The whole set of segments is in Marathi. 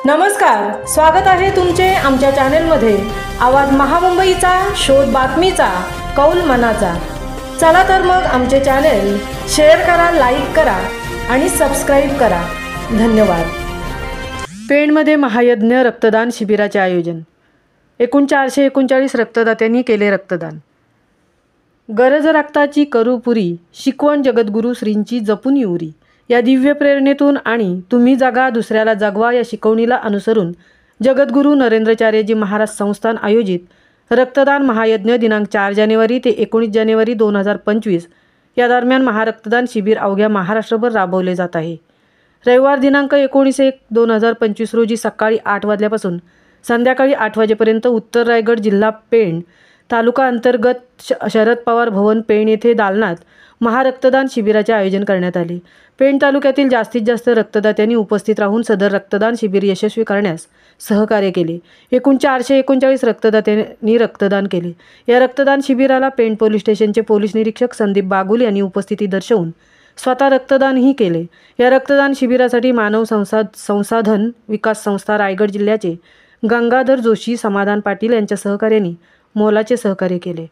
नमस्कार, स्वागत आहे तुमचे आमच्या चॅनेलमध्ये। आवाज महामुंबईचा, शोध बातमीचा, कौल मनाचा। चला तर मग आमचे चॅनेल शेअर करा, लाईक करा आणि सबस्क्राइब करा। धन्यवाद। पेणमध्ये महायज्ञ रक्तदान शिबिराचे आयोजन। एकूण 439 रक्तदात्यांनी केले रक्तदान। गरज रक्ताची करू पुरी, शिकवण जगद्गुरू श्रींची जपून युरी। या दिव्य प्रेरणेतून आणि तुम्ही जगा दुसऱ्याला जगवा या शिकवणीला अनुसरून जगद्गुरू नरेंद्राचार्यजी महाराज संस्थान आयोजित रक्तदान महायज्ञ दिनांक 4 जानेवारी ते 19 जानेवारी 2025 या दरम्यान महारक्तदान शिबिर अवघ्या महाराष्ट्रभर राबवले जात आहे। रविवार दिनांक 19/1/2025 रोजी सकाळी 8 वाजल्यापासून संध्याकाळी 8 वाजेपर्यंत उत्तर रायगड जिल्हा पेण तालुका अंतर्गत शरद पवार भवन पेण येथे दालनात महारक्तदान शिबिराचे आयोजन करण्यात आले। पेण तालुक्यातील जास्तीत जास्त रक्तदात्यांनी उपस्थित राहून सदर रक्तदान शिबिर यशस्वी करण्यास सहकार्य केले। एकूण 439 रक्तदात्यांनी रक्तदान केले। या रक्तदान शिबिराला पेण पोलीस स्टेशनचे पोलीस निरीक्षक संदीप बागुल यांनी उपस्थिती दर्शवून स्वतः रक्तदानही केले। या रक्तदान शिबिरासाठी मानव संसाधन विकास संस्था रायगड जिल्ह्याचे गंगाधर जोशी, समाधान पाटील यांच्या सहकार्याने मोलाचे सहकार्य केले।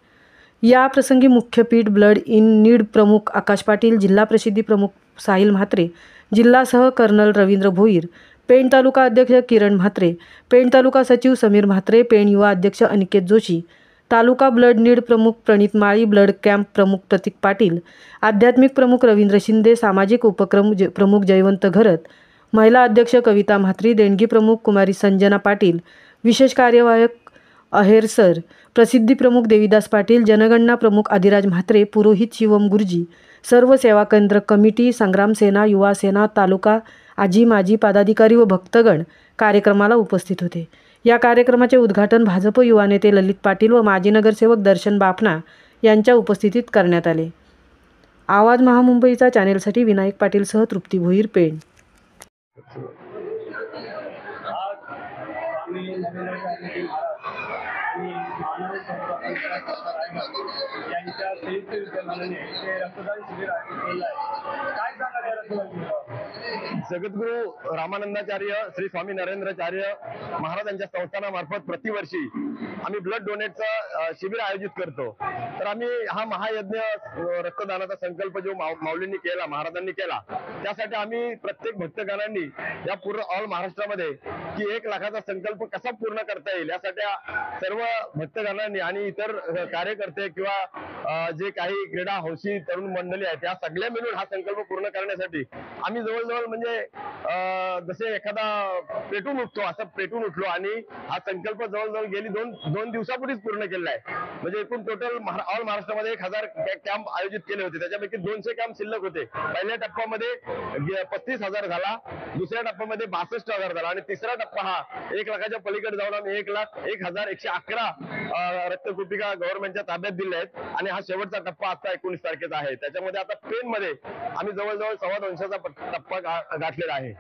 या प्रसंगी मुख्य पीठ ब्लड इन नीड प्रमुख आकाश पाटील, जिल्हा प्रसिद्धी प्रमुख साहिल म्हात्रे, जिल्हा सह कर्नल रवींद्र भोईर, पेण तालुका अध्यक्ष किरण म्हात्रे, पेण तालुका सचिव समीर म्हात्रे, पेण युवा अध्यक्ष अनिकेत जोशी, तालुका ब्लड नीड प्रमुख प्रणित माळी, ब्लड कॅम्प प्रमुख प्रतीक पाटील, आध्यात्मिक प्रमुख रवींद्र शिंदे, सामाजिक उपक्रम प्रमुख जयवंत घरत, महिला अध्यक्ष कविता म्हात्री, देणगी प्रमुख कुमारी संजना पाटील, विशेष कार्यवाहक अहेर सर, प्रसिद्धी प्रमुख देवीदास पाटील, जनगणना प्रमुख आदिराज म्हात्रे, पुरोहित शिवम गुरुजी, सर्व सेवा केंद्र कमिटी, संग्राम सेना, युवा सेना, तालुका आजी माजी पदाधिकारी व भक्तगण कार्यक्रमाला उपस्थित होते। या कार्यक्रमाचे उद्घाटन भाजप युवा नेते ललित पाटील व माजी नगरसेवक दर्शन बाफना यांच्या उपस्थितीत करण्यात आले। आवाज महामुंबईचा चॅनेलसाठी विनायक पाटीलसह तृप्ती भोईर, पेण। यांच्या संयुक्त विद्यमानाने हे रक्तदान शिबिर आयोजित केलं आहे। काय सांगा या रक्तदान? जगद्गुरू रामानंदाचार्य श्री स्वामी नरेंद्राचार्य महाराजांच्या संस्थानामार्फत प्रतिवर्षी आम्ही ब्लड डोनेटचं शिबिर आयोजित करतो। तर आम्ही हा महायज्ञ रक्तदानाचा संकल्प जो माऊलींनी केला, महाराजांनी केला, त्यासाठी आम्ही प्रत्येक भक्तगणांनी या पूर्ण ऑल महाराष्ट्रामध्ये की 1 लाखाचा संकल्प कसा पूर्ण करता येईल यासाठी सर्व भक्तगणांनी आणि इतर कार्यकर्ते किंवा जे काही क्रीडा हौशी तरुण मंडळी आहेत त्या सगळ्या मिळून हा संकल्प पूर्ण करण्यासाठी आम्ही जवळजवळ म्हणजे जसे एखादा पेटून उठतो असं पेटून उठलो आणि हा संकल्प जवळजवळ गेली दोन दिवसापूर्वीच पूर्ण केला आहे। म्हणजे एकूण टोटल ऑल महाराष्ट्रामध्ये 1000 कॅम्प आयोजित केले होते, त्याच्यापैकी 200 कॅम्प शिल्लक होते। पहिल्या टप्प्यामध्ये 35,000 झाला, दुसऱ्या टप्प्यामध्ये 62,000 झाला आणि तिसरा टप्पा हा 1 लाखाच्या पलीकडे जाऊन आम्ही 1,01,111 रक्तकुपिका गव्हर्नमेंटच्या ताब्यात दिल्या आहेत आणि हा शेवटचा टप्पा आता 19 तारखेचा आहे। त्याच्यामध्ये आता पेण मध्ये आम्ही जवळजवळ 225चा टप्पा गाठलेला आहे।